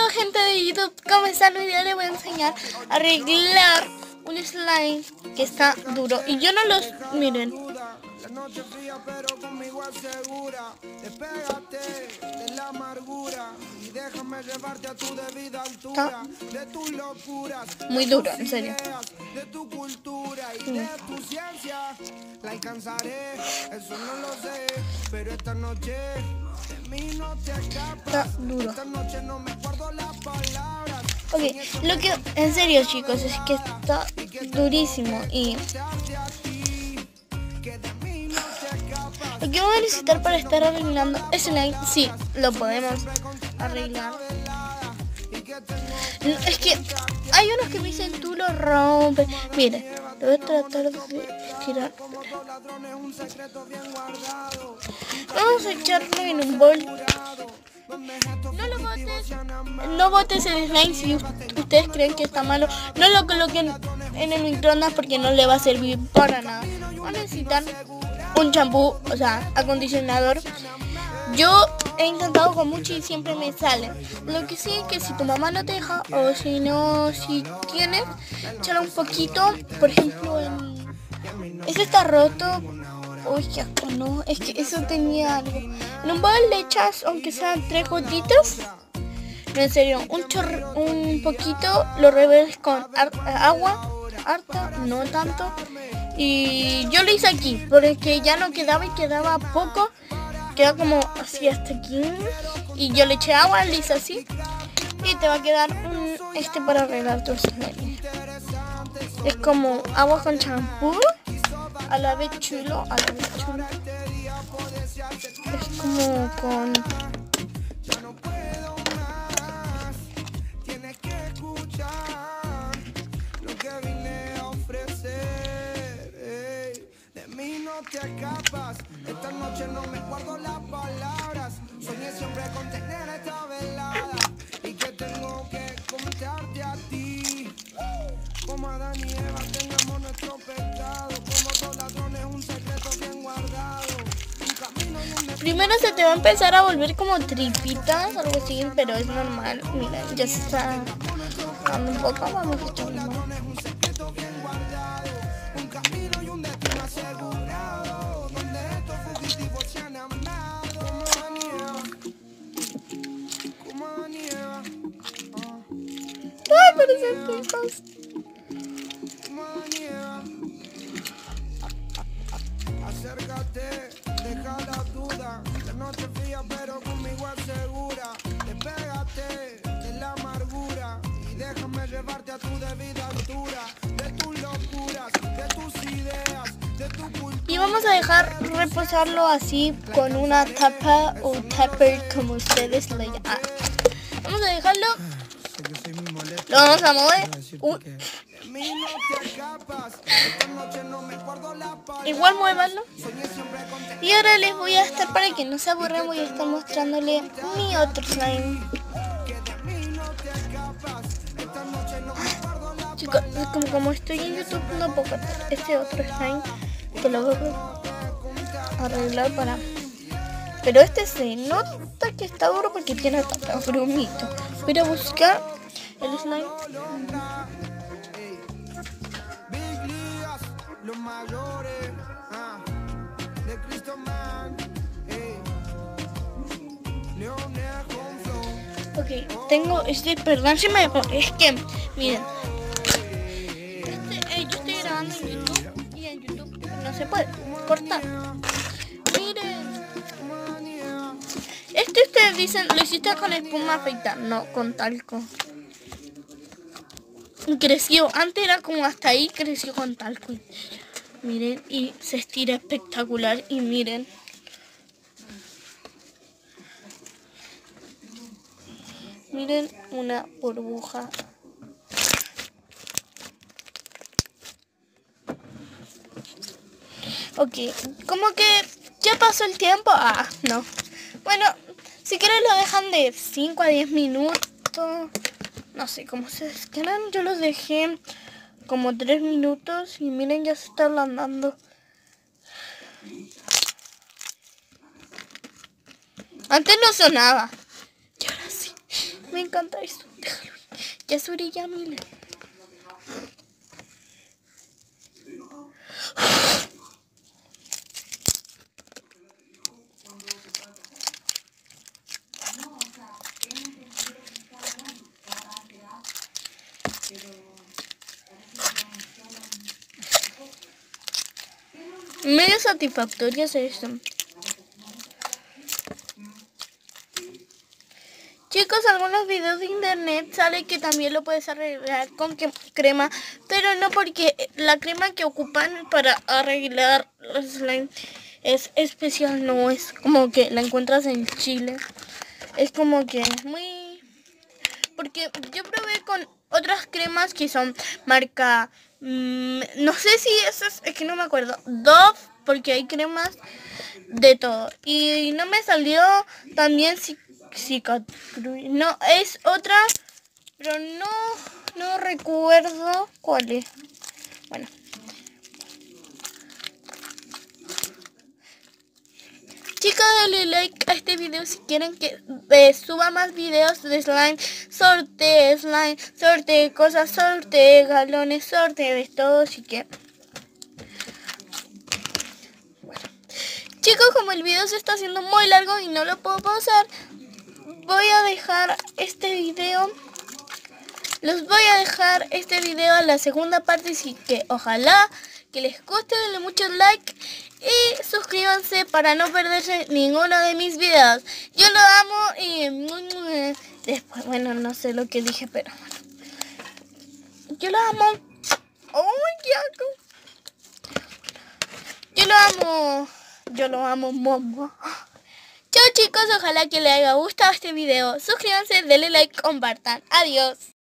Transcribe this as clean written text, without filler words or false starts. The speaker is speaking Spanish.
Hola gente de YouTube, ¿cómo están? Hoy día les voy a enseñar a arreglar un slime que está duro. Y yo no los... miren. La noche fría pero conmigo asegura. Despégate de la amargura y déjame llevarte a tu debida altura. De tus locuras, muy duro, en serio. De tu cultura y de tu ciencia. La alcanzaré, eso no lo sé. Pero esta noche de mí no te escapas. Está duro. Esta noche no me guardo las palabras. Ok, lo que... en serio chicos, es que está durísimo. Y... lo que voy a necesitar para estar arreglando slime, sí, lo podemos arreglar. Es que hay unos que me dicen tú lo rompes. Miren, lo voy a tratar de estirar. Vamos a echarlo en un bol. No lo botes. No botes el slime si ustedes creen que está malo. No lo coloquen en el microondas porque no le va a servir para nada. Van a necesitar un champú, o sea, acondicionador. Yo he intentado con mucho y siempre me sale. Lo que sí es que si tu mamá no te deja, o si no, si tienes, echarle un poquito. Por ejemplo, ese está roto. Uy, qué asco, no, es que eso tenía algo. En un bol le echas, aunque sean 3 gotitas. No, en serio, un poquito, lo revuelves con agua, harta, no tanto. Y yo lo hice aquí, porque ya no quedaba y quedaba poco. Queda como así hasta aquí. Y yo le eché agua, le hice así. Y te va a quedar para arreglar tu slime. Es como agua con champú. A la vez chulo, a la vez chulo. Es como con... no te escapas. Esta noche no me guardo las palabras. Soñé siempre con tener esta velada. Y que tengo que contarte a ti. Como Adán y Eva tengamos nuestro pecado. Como dos ladrones un secreto bien guardado. Un camino y un... primero se te va a empezar a volver como tripitas, algo así, pero es normal. Mira, ya se está dando un poco. Vamos a echarle más. ¡Ay, parecen pipas! Acércate, deja la duda. La noche fría pero conmigo asegura. Despégate de la amargura y déjame llevarte a tu debida altura. De tus locuras, de tus ideas, de tu cultura. Y vamos a dejar reposarlo así con una tapa o tupper, como ustedes le llaman. Vamos a dejarlo. Lo vamos a mover. Igual muévanlo. Y ahora les voy a estar, para que no se aburran, voy a estar mostrándole mi otro slime. Chicos, como estoy en YouTube no puedo cortar este otro slime, que lo voy a arreglar para... pero este se nota que está duro porque tiene hasta brumito. Voy a buscar el slime. Los mayores de Cristo Man, ok, tengo perdón si me... es que, miren, yo estoy grabando en YouTube y en YouTube no se puede cortar. Miren, ustedes dicen, lo hiciste con espuma afeitar, no, con talco. Creció, antes era como hasta ahí, creció con talco. Miren, y se estira espectacular. Y miren, miren una burbuja. Ok, como que ya pasó el tiempo. Ah, no. Bueno, si quieren lo dejan de 5 a 10 minutos. No sé cómo se quedan. Yo los dejé como 3 minutos y miren, ya se está ablandando. Antes no sonaba. Y ahora sí. Me encanta esto. Ya subiré ya, Mila. Medio satisfactorio hacer esto. Chicos, algunos videos de internet sale que también lo puedes arreglar con crema, pero no, porque la crema que ocupan para arreglar los slime es especial, no es como que la encuentras en Chile. Es como que muy... Porque yo probé con otras cremas que son marca... no sé si esas, es que no me acuerdo. Dove, porque hay cremas de todo. Y no me salió también no, es otra, pero no recuerdo cuál es. Bueno. Chicos, denle like a este video si quieren que suba más videos de slime, sorteo cosas, sorteo galones, sorteo de todo, así que... Bueno. Chicos, como el video se está haciendo muy largo y no lo puedo pausar, voy a dejar este video. Los voy a dejar este video a la segunda parte, así que ojalá que les guste, denle muchos likes y suscríbanse para no perderse ninguno de mis videos. Yo lo amo y después, bueno, no sé lo que dije, pero bueno. Yo lo amo. ¡Oh, qué asco! Yo lo amo, mamá. Chao chicos, ojalá que les haya gustado este video. Suscríbanse, denle like, compartan. Adiós.